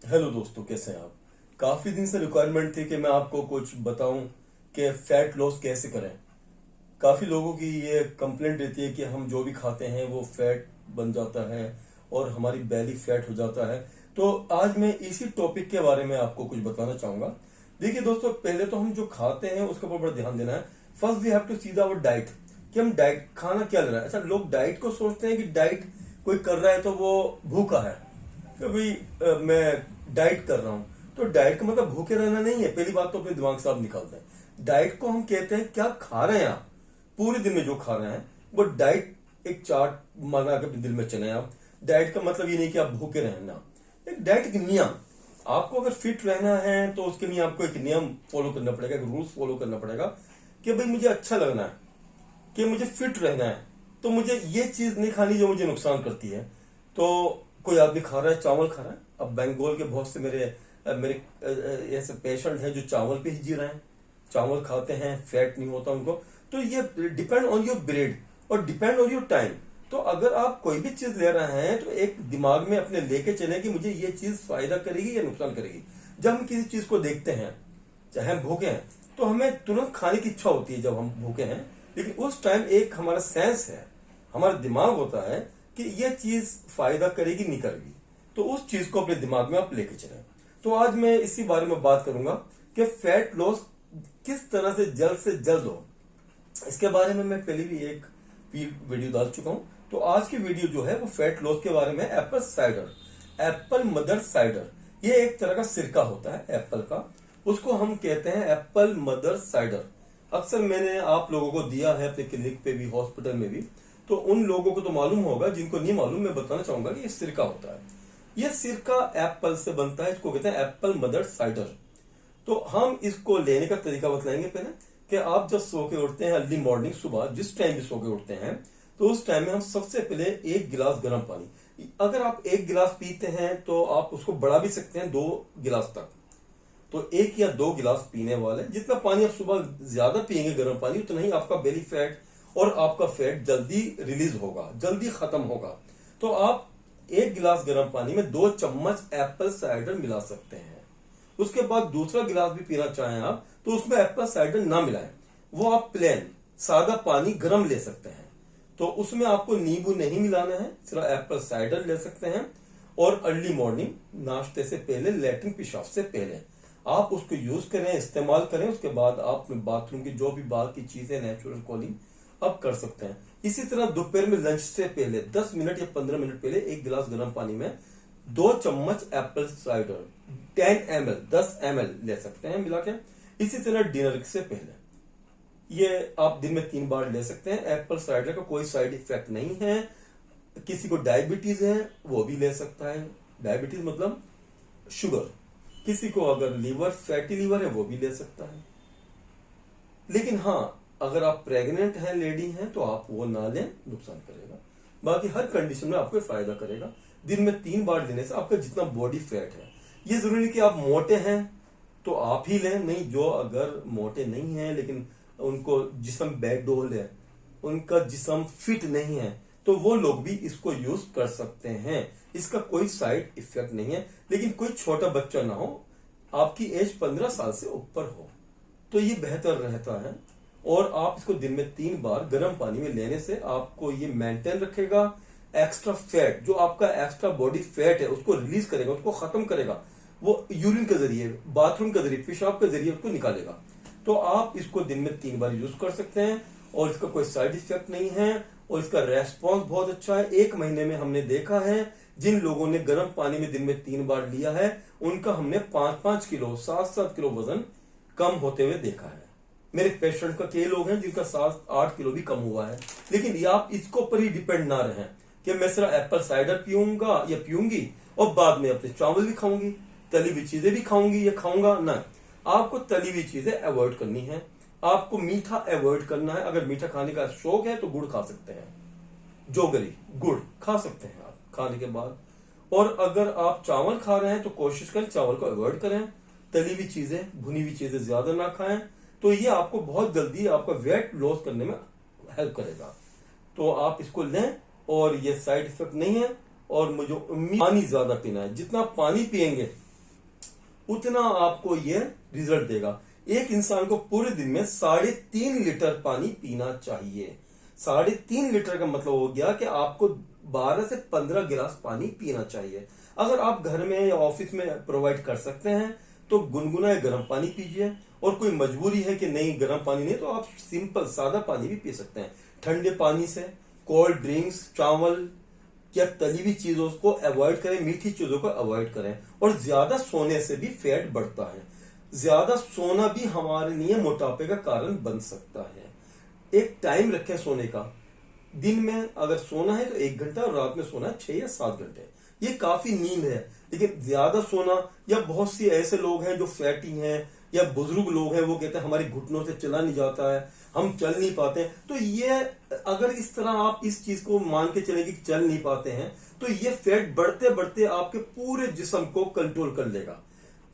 Hello दोस्तों, कैसे हैं आप। काफी दिन से रिक्वायरमेंट थी कि मैं आपको कुछ बताऊं कि फैट लॉस कैसे करें। काफी लोगों की ये कंप्लेंट रहती है कि हम जो भी खाते हैं वो फैट बन जाता है और हमारी बेली फैट हो जाता है। तो आज मैं इसी टॉपिक के बारे में आपको कुछ बताना चाहूंगा। देखिए दोस्तों, पहले तो हम जो खाते हैं उसके ऊपर बड़ा ध्यान देना है। First we have to see our diet कि हम डाइट खाना क्या ले रहे हैं। अच्छा, लोग डाइट को सोचते हैं कि डाइट कोई कर रहा है तो वो भूखा है कि भाई मैं डाइट कर रहा हूं। तो डाइट का मतलब भूखे रहना नहीं है। पहली बात तो अपने दिमाग से आप निकालते हैं। डाइट को हम कहते हैं क्या खा रहे हैं आप, पूरे दिन में जो खा रहे हैं वो डाइट। एक चार्ट बना के अपने दिल में चले आप। डाइट का मतलब ये नहीं कि आप भूखे रहना। एक डाइट एक नियम। आपको अगर फिट रहना है तो उसके लिए आपको एक नियम फॉलो करना पड़ेगा, एक रूल्स फॉलो करना पड़ेगा कि भाई मुझे अच्छा लगना है, कि मुझे फिट रहना है, तो मुझे ये चीज नहीं खानी जो मुझे नुकसान करती है। तो कोई आदमी खा रहा है, चावल खा रहा है। अब बंगाल के बहुत से मेरे ऐसे पेशेंट हैं जो चावल पे ही जी रहे हैं, चावल खाते हैं, फैट नहीं होता उनको। तो ये डिपेंड ऑन योर ब्रेड और डिपेंड ऑन योर टाइम। तो अगर आप कोई भी चीज ले रहे हैं तो एक दिमाग में अपने लेके चले कि मुझे ये चीज फायदा करेगी या नुकसान करेगी। जब हम किसी चीज को देखते हैं, चाहे हम भूखे हैं, तो हमें तुरंत खाने की इच्छा होती है जब हम भूखे हैं। लेकिन उस टाइम एक हमारा सेंस है, हमारा दिमाग होता है कि यह चीज फायदा करेगी नहीं करेगी। तो उस चीज को अपने दिमाग में आप लेके चलें। तो आज मैं इसी बारे में बात करूंगा कि फैट लॉस किस तरह से जल्द हो। इसके बारे में मैं पहले भी एक वीडियो डाल चुका हूं। तो आज की वीडियो जो है वो फैट लॉस के बारे में। Apple cider, Apple mother cider, ये एक तरह का सिरका होता है एप्पल का, उसको हम कहते हैं एप्पल मदर साइडर। अक्सर मैंने आप लोगों को दिया है अपने क्लिनिक पे भी, हॉस्पिटल में भी। तो उन लोगों को तो मालूम होगा, जिनको नहीं मालूम मैं बताना चाहूंगा कि ये सिरका होता है। ये सिरका एप्पल से बनता है, इसको कहते हैं एप्पल मदर साइडर। तो हम इसको लेने का तरीका बतलाएंगे पहले कि आप जब सो के उठते हैं अर्ली मॉर्निंग, सुबह जिस टाइम भी सो के उठते हैं, तो उस टाइम में हम सबसे पहले एक गिलास गर्म पानी, अगर आप एक गिलास पीते हैं तो आप उसको बढ़ा भी सकते हैं 2 गिलास तक। तो 1 या 2 गिलास पीने वाले, जितना पानी आप सुबह ज्यादा पिएंगे गर्म पानी, उतना ही आपका बेली फैट और आपका फैट जल्दी रिलीज होगा, जल्दी खत्म होगा। तो आप 1 गिलास गर्म पानी में 2 चम्मच एप्पल साइडर मिला सकते हैं। उसके बाद दूसरा गिलास भी पीना चाहें आप तो उसमें एप्पल साइडर ना मिलाएं, वो आप प्लेन सादा पानी गर्म ले सकते हैं। तो उसमें आपको नींबू नहीं मिलाना है, सिर्फ एप्पल साइडर ले सकते हैं। और अर्ली मॉर्निंग नाश्ते से पहले, लैट्रिन पेशाब से पहले आप उसको यूज करें, इस्तेमाल करें। उसके बाद आप बाथरूम की जो भी बाहर की चीजें, नेचुरल कॉलिंग आप कर सकते हैं। इसी तरह दोपहर में लंच से पहले 10 मिनट या 15 मिनट पहले 1 गिलास गर्म पानी में 2 चम्मच एप्पल साइडर 10 ml, 10 ml ले सकते हैं मिला के। इसी तरह डिनर से पहले ये आप दिन में 3 बार ले सकते हैं। एप्पल साइडर का कोई साइड इफेक्ट नहीं है। किसी को डायबिटीज है वो भी ले सकता है, डायबिटीज मतलब शुगर। किसी को अगर लीवर, फैटी लीवर है, वो भी ले सकता है। लेकिन हाँ, अगर आप प्रेग्नेंट हैं, लेडी हैं, तो आप वो ना लें, नुकसान करेगा। बाकी हर कंडीशन में आपको फायदा करेगा। दिन में 3 बार लेने से आपका जितना बॉडी फैट है, ये जरूरी कि आप मोटे हैं तो आप ही लें, नहीं जो अगर मोटे नहीं हैं लेकिन उनको जिस्म बैकडोल है, उनका जिस्म फिट नहीं है, तो वो लोग भी इसको यूज कर सकते हैं। इसका कोई साइड इफेक्ट नहीं है। लेकिन कोई छोटा बच्चा ना हो, आपकी एज 15 साल से ऊपर हो, तो ये बेहतर रहता है। और आप इसको दिन में 3 बार गर्म पानी में लेने से आपको ये मेंटेन रखेगा। एक्स्ट्रा फैट, जो आपका एक्स्ट्रा बॉडी फैट है, उसको रिलीज करेगा, उसको खत्म करेगा। वो यूरिन के जरिए, बाथरूम के जरिए, पेशाब के जरिए उसको निकालेगा। तो आप इसको दिन में 3 बार यूज कर सकते हैं और इसका कोई साइड इफेक्ट नहीं है। और इसका रेस्पॉन्स बहुत अच्छा है। 1 महीने में हमने देखा है जिन लोगों ने गर्म पानी में दिन में 3 बार लिया है, उनका हमने 5-5 किलो, 7-7 किलो वजन कम होते हुए देखा है। मेरे पेशेंट का कई लोग हैं जिनका 7-8 किलो भी कम हुआ है। लेकिन ये आप इसको पर ही डिपेंड ना रहें कि मैं सिर्फ एप्पल साइडर पीऊंगा या पीऊंगी और बाद में अपने चावल भी खाऊंगी, तली हुई चीजें भी खाऊंगी या खाऊंगा ना। आपको तली हुई चीजें अवॉइड करनी है। आपको मीठा अवॉइड करना है। अगर मीठा खाने का शौक है तो गुड़ खा सकते हैं, जोगरी गुड़ खा सकते हैं आप खाने के बाद। और अगर आप चावल खा रहे हैं तो कोशिश करें चावल को अवॉइड करें। तली हुई चीजें, भुनी हुई चीजें ज्यादा ना खाएं। तो ये आपको बहुत जल्दी आपका वेट लॉस करने में हेल्प करेगा। तो आप इसको लें और ये साइड इफेक्ट नहीं है। और मुझे उम्मीद, पानी ज्यादा पीना है। जितना पानी पिएंगे उतना आपको ये रिजल्ट देगा। एक इंसान को पूरे दिन में 3.5 लीटर पानी पीना चाहिए। 3.5 लीटर का मतलब हो गया कि आपको 12 से 15 गिलास पानी पीना चाहिए। अगर आप घर में या ऑफिस में प्रोवाइड कर सकते हैं तो गुनगुना गर्म पानी पीजिए, और कोई मजबूरी है कि नहीं गर्म पानी नहीं तो आप सिंपल सादा पानी भी पी सकते हैं। ठंडे पानी से कोल्ड ड्रिंक्स, चावल या तली हुई चीजों को अवॉइड करें, मीठी चीजों को अवॉइड करें। और ज्यादा सोने से भी फैट बढ़ता है। ज्यादा सोना भी हमारे लिए मोटापे का कारण बन सकता है। एक टाइम रखें सोने का। दिन में अगर सोना है तो 1 घंटा, और रात में सोना है 6 या 7 घंटे। ये काफी नींद है। लेकिन ज्यादा सोना, या बहुत सी ऐसे लोग हैं जो फैटी हैं या बुजुर्ग लोग हैं, वो कहते हैं हमारे घुटनों से चला नहीं जाता है, हम चल नहीं पाते। तो ये अगर इस तरह आप इस चीज को मान के चले कि चल नहीं पाते हैं, तो ये फैट बढ़ते बढ़ते आपके पूरे जिस्म को कंट्रोल कर लेगा।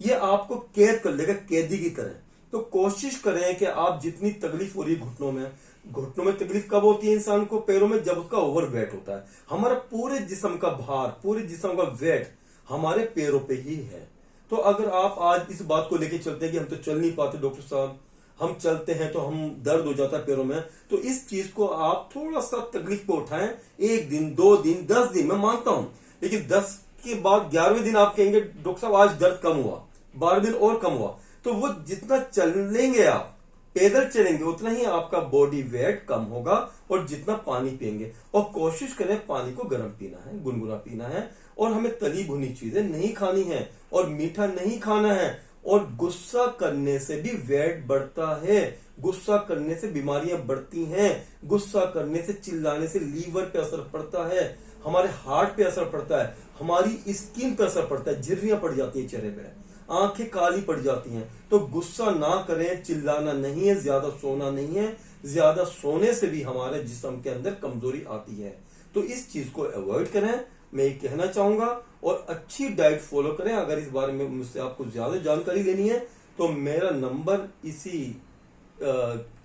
ये आपको कैद कर लेगा, कैदी की तरह। तो कोशिश करें कि आप जितनी तकलीफ हो रही है घुटनों में तकलीफ कब होती है इंसान को? पैरों में, जब उसका ओवर वेट होता है। हमारा पूरे जिस्म का भार, पूरे जिस्म का वेट हमारे पैरों पे ही है। तो अगर आप आज इस बात को लेके चलते हैं कि हम तो चल नहीं पाते डॉक्टर साहब, हम चलते हैं तो हम दर्द हो जाता है पैरों में, तो इस चीज को आप थोड़ा सा तकलीफ पे उठाएं। 1 दिन, 2 दिन, 10 दिन, मैं मानता हूं, लेकिन 10 के बाद 11वें दिन आप कहेंगे डॉक्टर साहब आज दर्द कम हुआ, 12 दिन और कम हुआ। तो वो जितना चलेंगे आप, पैदल चलेंगे, उतना ही आपका बॉडी वेट कम होगा। और जितना पानी पिएंगे, और कोशिश करें पानी को गर्म पीना है, गुनगुना पीना है, और हमें तली भुनी चीजें नहीं खानी है, और मीठा नहीं खाना है। और गुस्सा करने से भी वेट बढ़ता है, गुस्सा करने से बीमारियां बढ़ती हैं, गुस्सा करने से, चिल्लाने से लीवर पे असर पड़ता है, हमारे हार्ट पे असर पड़ता है, हमारी स्किन पे असर पड़ता है, झुर्रियां पड़ जाती है चेहरे पे, आंखें काली पड़ जाती हैं। तो गुस्सा ना करें, चिल्लाना नहीं है, ज्यादा सोना नहीं है। ज्यादा सोने से भी हमारे जिस्म के अंदर कमजोरी आती है। तो इस चीज को अवॉइड करें, मैं ये कहना चाहूंगा। और अच्छी डाइट फॉलो करें। अगर इस बारे में मुझसे आपको ज्यादा जानकारी लेनी है तो मेरा नंबर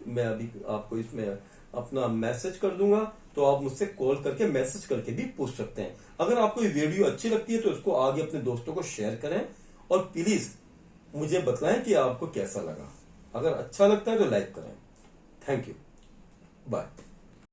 मैं अभी आपको इसमें अपना मैसेज कर दूंगा, तो आप मुझसे कॉल करके, मैसेज करके भी पूछ सकते हैं। अगर आपको ये वीडियो अच्छी लगती है तो इसको आगे अपने दोस्तों को शेयर करें, और प्लीज मुझे बताएं कि आपको कैसा लगा। अगर अच्छा लगता है तो लाइक करें। Thank you, bye.